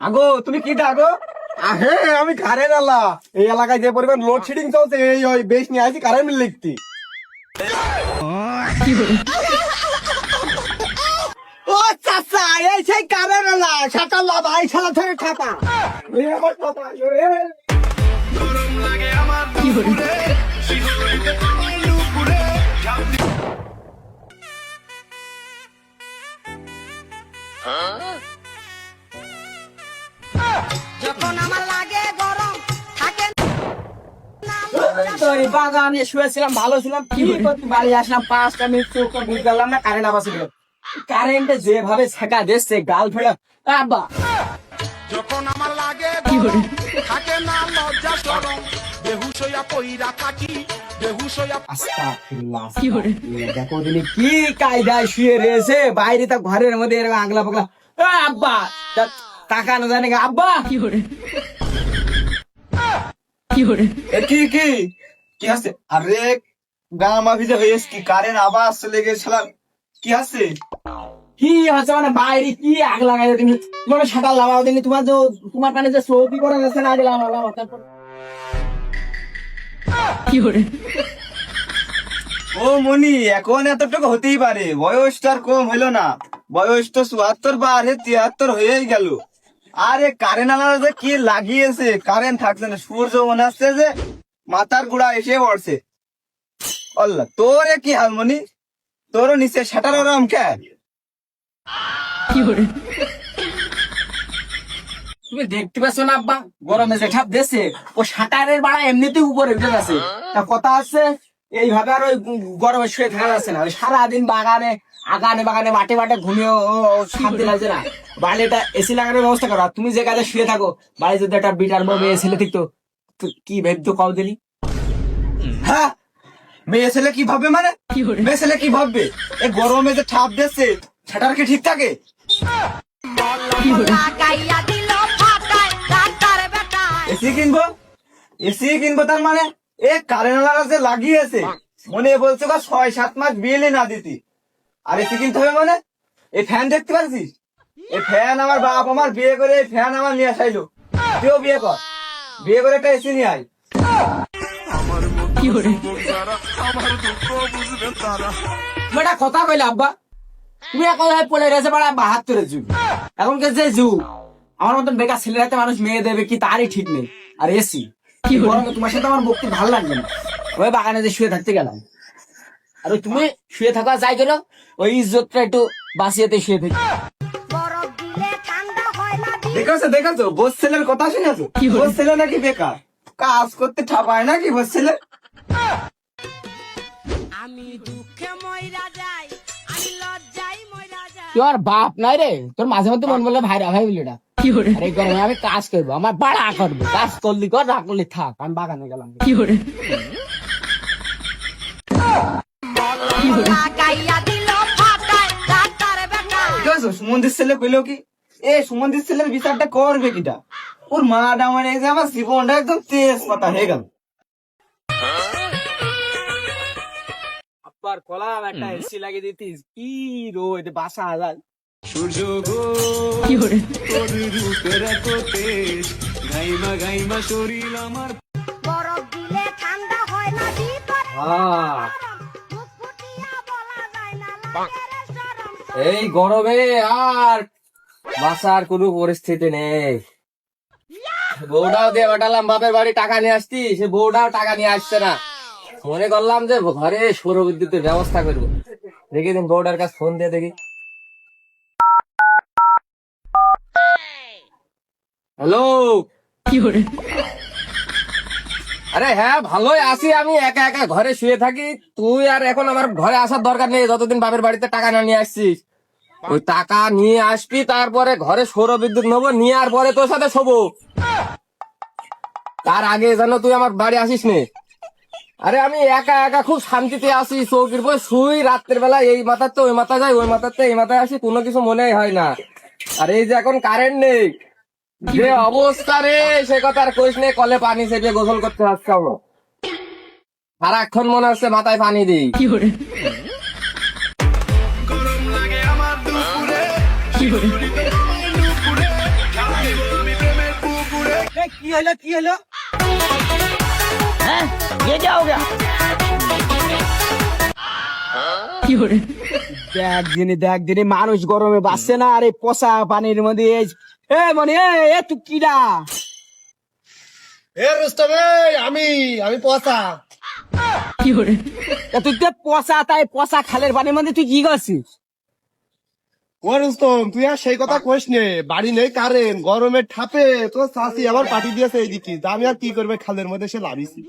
আগো তুমি কি ডাকো? আহে আমি কারেন্ট আলা এই এলাকায় যে পরিমাণ লোডশেডিং চলছে এই ওই বেশ নিয়ে আসি কারেন্ট বিল লিখতি। ও চাচা এই সেই কারেন্ট না ছাতা লাবা এই ছাতা থেকে ছাতা এই আমার কথা যখন আমার লাগে গরম থাকে তোর বাগানে শুয়েছিলাম ভালো ছিলাম কি করতে বাড়ি আসলাম 5টা মিনিট চোখ বুঝ গেলাম না কারেন্ট আবার ছিল কারেন্টে যেভাবে ছেকা দিচ্ছে গাল ফেলা আব্বা যখন আমার লাগে গরম থাকে না লজ্জা শরম বেহুশ হইয়া পইরা থাকি বেহুশ হইয়া আস্তাগফিরুল্লাহ দেখো তিনি কি কায়দায় শুয়ে রয়েছে বাইরে তা ঘরের মধ্যে এরকম আগলা পাগলা আব্বা তাকানো জানে আব্বা এ কি কি কি আছে? আরে গা মাফিজে হয়েছে কি কারেন্ট আবার চলে গেছিলাম কি আছে? কি হচ্ছে মানে বাইরে কি আগ লাগাই তুমি তোমার সাঁতার লাগাও দিনি তোমার যে তোমার কানে যে সৌদি করা যাচ্ছে না দিলাম তারপর ও মনি এখন এতটুকু হতেই পারে, বয়সটার কম হইলো না, বয়স তো ৭৪ পারে ৭৩ হয়েই গেল। আরে কারেন্ট আলাদা যে কি লাগিয়েছে কারেন্ট থাকছে না, সূর্য মনে হচ্ছে যে মাথার গুড়া এসে পড়ছে। আল্লাহ তোরে কি হাল মনি, তোরও নিচে শাটার আরাম কে? তুমি দেখতে পাচ্ছ না আব্বা গরমে যে ঠাপ দিচ্ছে ও সাঁতারের বাড়া এমনিতেই উপরে উঠে যাচ্ছে তা কথা আছে এইভাবে আর ওই গরমে শুয়ে থাকা যাচ্ছে না ওই সারাদিন বাগানে বাগানে মাঠে মাঠে ঘুমিয়ে শান্তি লাগছে না বাড়ি এটা এসি লাগানোর ব্যবস্থা করো আর তুমি যে কাজে শুয়ে থাকো বাড়ি যদি একটা বিটার মেয়ে ছেলে থাকতো তো কি ভেবতো কও দিলি হ্যাঁ মেয়ে ছেলে কি ভাববে মানে, মেয়ে ছেলে কি ভাববে? এই গরমে যে ঠাপ দিচ্ছে শাটার কি ঠিক থাকে? লাগাইয়া দিল ফাটায় রাতার বেটায় এসি কিনবো, এসি কিনবো তার মানে এ কারেন্ট লাগা যে লাগিয়েছে মনে বলছে ৬-৭ মাস বিলই না দিতি, আর এসি কিনতে হবে মানে? এই ফ্যান দেখতে পাচ্ছিস, এই ফ্যান আমার বাপ আমার বিয়ে করে এই ফ্যান আমার নিয়ে আসাইলো, তুইও বিয়ে কর, বিয়ে করে একটা এসি নিয়ে আয়। তুমি একটা কথা কইলে আব্বা তুমি এক কথায় পড়ে রয়েছে বাড়া ৭২-এর যুগ এখনকার যে যুগ আমার মতন বেকার ছেলে রাতে মানুষ মেয়ে দেবে কি তারই ঠিক নেই আর এসি কি গরমে তোমার সাথে আমার বকতে ভালো লাগবে না ওই বাগানে যে শুয়ে থাকতে গেলাম আর ওই তুমি শুয়ে থাকা যাই গেল ওই ইজ্জতটা একটু বাঁচিয়েতে শুয়ে থাকি বরফ দিলে ঠান্ডা হয় না দেখেছো বোস ছেলের কথা শুনেছো? বোস ছেলে নাকি বেকার কাজ করতে ঠাপায় নাকি বোস ছেলে? আমি দুঃখে মইরা যাই আমি লজ্জায় মইরা যাই তোর বাপ নাই রে তোর মাঝে মধ্যে মন বললে ভাইরা ভাই বলিটা আরে গরমে আমি কাজ করবো আমার বাড়া করবো কাজ করলি কর না করলি থাক আমি বাগানে গেলাম লাগাইয়া দিল ফাটায় রাতার বেটায় দেখেছো সুমন্দির ছেলে কইলো কি এ সুমন্দির ছেলের বিচারটা করবে কিটা? ওর মা ডামার এই যে আমার জীবনটা একদম তেজ পাতা হয়ে গেল। আব্বার কলাম একটা এসি লাগিয়ে দিতিস কি রোদ বাসা যায় বরফ দিলে ঠান্ডা হয় না ভিতরে মুখ ফুটিয়া বলা যায় না লাগে শরম এই গরমে আর বাসার কোনো পরিস্থিতি নেই বউটাও দিয়ে পাঠালাম বাপের বাড়ি টাকা নিয়ে আসতি সে বউটাও টাকা নিয়ে আসছে না মনে করলাম যে ঘরে সৌর বিদ্যুতের ব্যবস্থা করবো দেখি দিন বউটার কাছে ফোন দিয়ে দেখি হ্যালো আরে হ্যাঁ ভালোই আছি আমি একা একা ঘরে শুয়ে থাকি তুই আর এখন আমার ঘরে আসার দরকার নেই যতদিন বাপের বাড়িতে টাকা না নিয়ে আসছিস ওই টাকা নিয়ে আসবি তারপরে ঘরে সৌর বিদ্যুৎ নেবো নিয়ে আর পরে তোর সাথে শোবো তার আগে যেন তুই আমার বাড়ি আসিস নে আরে আমি একা একা খুব শান্তিতে আসি চৌকির পর শুই রাত্রের বেলা এই মাথার তো ওই মাথা যায় ওই মাথার তো এই মাথায় আসি কোনো কিছু মনেই হয় না আর এই যে এখন কারেন্ট নেই যে অবস্থা রে সে কথা আর কইস নে কলে পানি চেপে গোসল করতে হচ্ছে আমার সারাক্ষণ মনে হচ্ছে মাথায় পানি দিই গরম লাগে আমার দুপুরে কি হলো কি হলো? हैं ये क्या हो गया দেখ দিনে মানুষ গরমে বাঁচছে না, আরে পচা পানির মধ্যে মনে তুই কিডা? এ রুস্তম আমি পচা। তুই তো পচা, তাই পচা খালের পানির মধ্যে তুই কি করছিস? ও রুস্তম তুই আর সেই কথা কইস নে, বাড়ি নেই কারেন্ট, গরমের ঠাপে তো চাষি আবার পাঠিয়ে দিয়েছে এইদিকে, তা আমি আর কি করবে, খালের মধ্যে সে লাভিছি।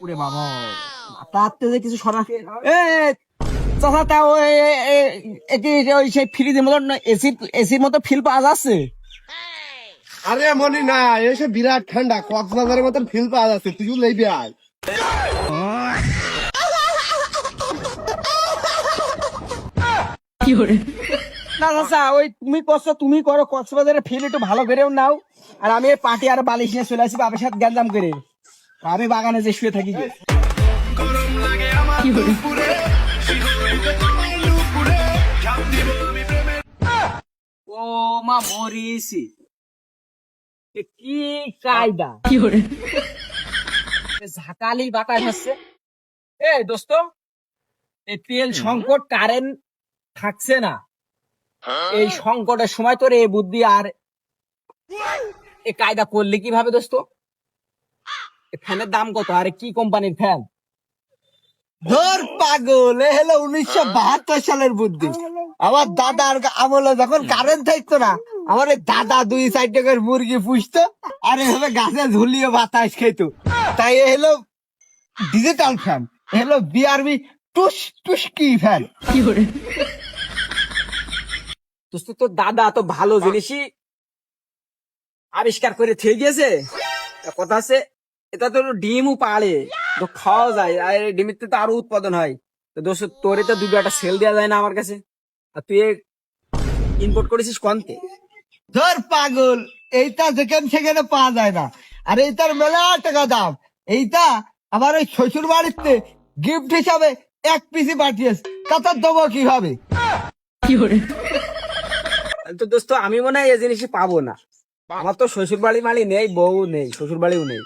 ওরে বাবা, তার তো যে কিছু শোনা চাচা, তা ওই সেই ফ্রিজের মতো এসির মতো ফিল পাওয়া যাচ্ছে? আরে মনি না, এসে বিরাট ঠান্ডা, কক্সবাজারের মতন ফিল পাওয়া যাচ্ছে, তুই লইবি আয়। না চাচা, ওই তুমি করছো, তুমি করো, কক্সবাজারের ফিল একটু ভালো করেও নাও, আর আমি পার্টি আর বালিশ নিয়ে চলে আসি বাবার সাথে গ্যাঞ্জাম করে, আমি বাগানে যে শুয়ে থাকি। ও মা মরিছি, কি কায়দা ঝাঁকালি বাতাস হচ্ছে। দোস্ত, এই তেল সংকট, কারেন্ট থাকছে না, এই সংকটের সময় তোর এই বুদ্ধি আর এই কায়দা করলে কিভাবে দোস্ত? ফ্যানের দাম কত, আরে কি কোম্পানির ফ্যান? ধর পাগল, এ হলো 1972 সালের বুদ্ধি। আমার দাদার আমলে যখন কারেন্ট থাকতো না, আমার এই দাদা 2 টাকার মুরগি পুষতো, আর এভাবে গাছে ঝুলিয়ে বাতাস খেত। তাই এ হলো ডিজিটাল ফ্যান, এ হলো বিআরবি টুসকি ফ্যান। দোস্ত, তোর দাদা তো ভালো জিনিসই আবিষ্কার করে থেকে গিয়েছে। কথা আছে, এটা তো ডিমও পাড়ে, তো খাওয়া যায়, আর ডিমের তো আরো উৎপাদন হয়। তো দোস্ত, তোরে তো দুটো একটা সেল দেওয়া যায় না আমার কাছে? আর তুই ইম্পোর্ট করেছিস কোনতে? ধর পাগল, এইটা যেখানে সেখানে পাওয়া যায় না, আর এইটার মেলা টাকা দাম। এইটা আমার ওই শ্বশুর বাড়িতে গিফট হিসাবে 1 পিসি পাঠিয়েছে, তা দেবো কিভাবে? তো দোস্ত, আমি মনে হয় এই জিনিসই পাবো না। আমার তো শ্বশুর বাড়ি নেই, বউ নেই, শ্বশুর বাড়িও নেই।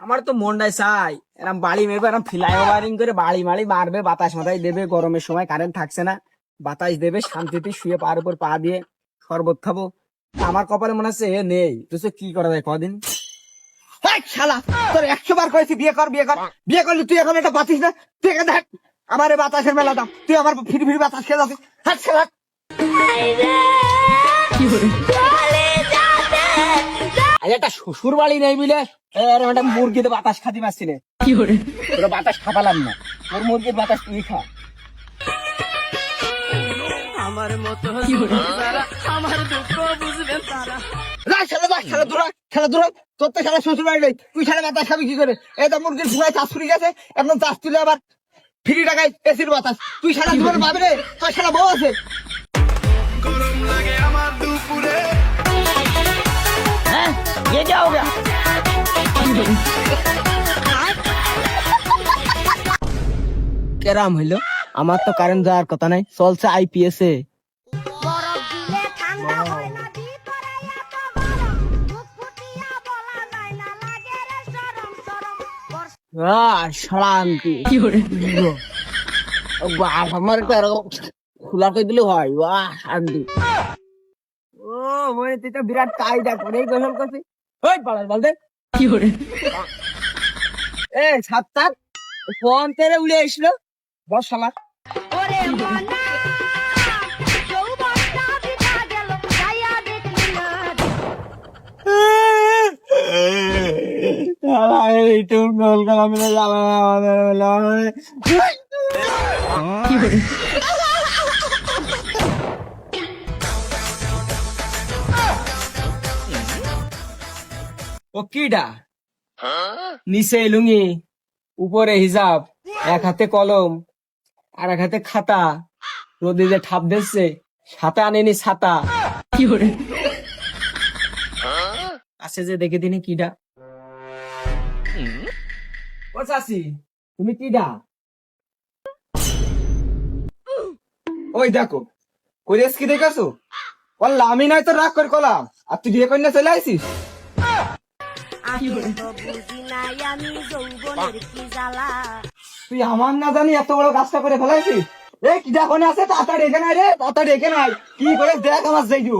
আমার তো মনটাই চাই এরম বাড়ি মেরবে, এরম ফ্লাই ওভারিং করে বাড়ি মারবে, বাতাস মাথায় দেবে, গরমের সময় কারেন্ট থাকছে না, বাতাস দেবে, শান্তিতে শুয়ে পার উপর পা দিয়ে শরবত খাবো। আমার কপালে মনে হচ্ছে নেই। তুই কি করা যায় কদিন? শালা, তোর 100 বার কয়েছি বিয়ে কর, বিয়ে করলি তুই এখন এটা পাচ্ছিস না? তুই এখানে দেখ, আমার এই বাতাসের মেলা দাম, তুই আমার ফিরি বাতাস খেয়ে যাচ্ছিস। হাট শালা। একটা শ্বশুর বাড়ি নেই বলে একটা মুরগিতে বাতাস খাতে পারছি না, তোরা বাতাস খাপালাম না, ওর মুরগির বাতাস তুই খা। আমার মতো আমার দুঃখ বুঝবেন তারা। খেলা দূর, তোর তো খেলা শ্বশুর বাড়ি নেই, তুই খেলা বাতাস খাবি কি করে? এই তো মুরগির ফুলায় চাষ ফুরি গেছে, এখন চাষ তুলে আবার ফ্রি টাকায় এসির বাতাস, তুই সারা জীবন পাবি রে, তোর সারা বউ আছে। গরম লাগে আমার দুপুরে हैं ये क्या हो गया কেরাম হইলো? আমার তো কারেন্ট যাওয়ার কথা নাই, চলছে IPS এ। বরফ দিলে ঠান্ডা হয় না, ভিতরে এত গরম, মুখ ফুটিয়া বলা যায় না, লাগে রে সরম সরম। শান্তি আমার খোলা করে দিলে হয়, শান্তি। ও মানে তুই তো বিরাট কায়দা করে গোসল করছিস। ওই পাড়ার বলতে সাত ফোন তেরে উড়ে আসলো, বস শালা। ওরে মনা, যৌবনটা বিতা গেল, যাইয়া দেখলি না। ও কিডা? নিচে লুঙ্গি, উপরে হিজাব, এক হাতে কলম আর এক হাতে খাতা, রোদে যে ঠাপ দিচ্ছে, ছাতা আনেনি ছাতা। আছে যে দেখে দিনি কিডা? ও চাচি, তুমি কিডা? ওই দেখো, কইরেস কি দেখাছো? বললাম আমি নাই তো রাগ করে কলাম, আর তুই বিয়ে করে নিয়ে চলে আইসিস। আমি তো বুঝি নাই আমি যৌবনের কি জ্বালা। তুই আমার না জানি এত বড় কাজটা করে ফেলাইছিস। এ কি দেখনে আছে, তাড়াতাড়ি এখানে আয় রে, তাড়াতাড়ি এখানে আয়। কি করে দেখ আমার যাইজু।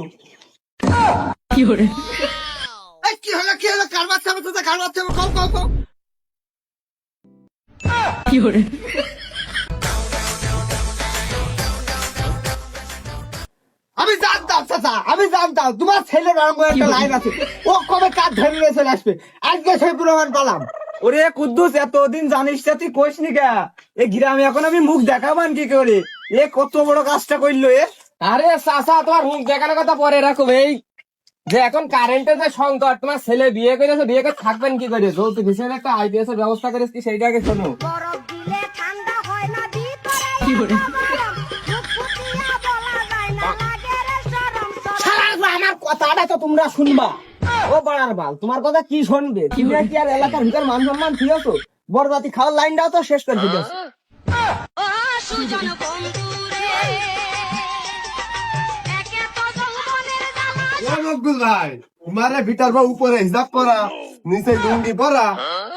এই কি হলো কার বাচ্চা বাচ্চা কার বাচ্চা কও আমি জানতাম চাচা, আমি জানতাম তোমার ছেলের রঙ একটা লাইন আছে, ও কবে কাজ ধরে নিয়ে চলে আসবে, আজকে সেই প্রমাণ পালাম। ওরে কুদ্দুস, এতদিন জানিস না তুই কইস নি কে? এ গ্রামে এখন আমি মুখ দেখাবান কি করে? এ কত বড় কাজটা করলো এ। আরে চাচা, তোমার মুখ দেখানোর কথা পরে রাখো। এই যে এখন কারেন্টের যে সংকট, তোমার ছেলে বিয়ে করেছে, বিয়ে করে থাকবেন কি করে? যৌতুক হিসেবে একটা আইপিএস এর ব্যবস্থা করেছি, সেইটা আগে শোনো। বরফ দিলে ঠান্ডা হয় না ভিতরে গরম, মুখ ফুটিয়া বলা যায় না লাগে রে সরম সরম। শালা, আমার কথাটা তো তোমরা শুনবা। ও বাড়ার বাল, তোমার কথা কি শুনবে? তুমি কি আর এলাকার ভিতর মান সম্মান দিয়েছো? বরবাতি খাওয়ার লাইনটাও তো শেষ করে দিয়েছো। ও সুজন বন্ধুরে, একে তো যৌবনের জ্বালা। ও মকবুল ভাই, তোমারে ভিতর বা উপরে হিসাব করা, নিচে লুঙ্গি পরা,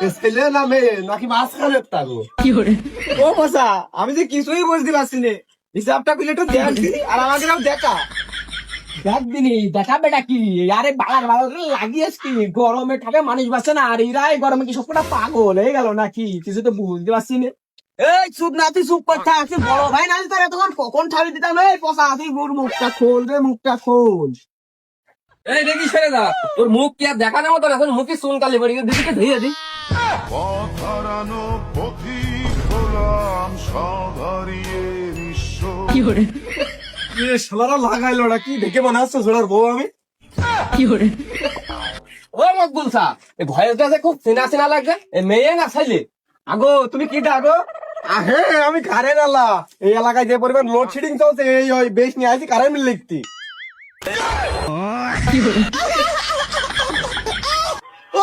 এ ছেলে না মেয়ে নাকি মাঝখানে থাকো? ও মশা, আমি যে কিছুই বুঝতে পারছি না। হিসাবটা করলে একটু দেখছি, আর আমাকে দেখা। দেখ দিনি, দেখা বেটা কি? আরে বাড়ার বাল লাগিয়েছ কি? গরমে থাকে মানুষ বাঁচে না, আর এরা এই গরমে কি সবকটা পাগল হয়ে গেল নাকি? কিছু তো বুঝতে পারছি না। এই চুপ না, তুই চুপ করতে আসছিস। বড় ভাই না তোর এতক্ষণ কখন ঠাবি দিতাম। এই পচা, তুই ওর মুখটা খোল রে, মুখটা খোল। এই দেখি ছেড়ে দা, তোর মুখ কি আর দেখানোর মতো? এখন মুখে চুনকালি পড়ে গেছে, দিদিকে ধুয়ে দি। পথ হারানো পথিক হলাম, সব হারিয়ে নিঃস্ব। শালারা লাগাইলো না, কি দেখে মনে হচ্ছে ছোড়ার বউ আমি। ও মকবুল সা, এই ভয়েসটা যে খুব চেনা চেনা লাগছে। এই মেয়ে না ছেলে? আগো তুমি কি ডাকো? আহে আমি কারেন্ট আলা, এই এলাকায় যে পরিমাণ লোডশেডিং চলছে, এই ওই বেশ নিয়ে আসি কারেন্ট বিল লিখতি।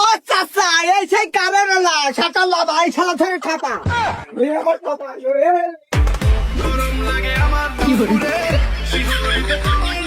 ও চাচা, এই সেই কারেন্ট না, শাটা লাভ আই শালা থেকে খাতা। এই আমার কথা, গরম লাগে আমার দুপুরে, শিশুরিতে তোমায়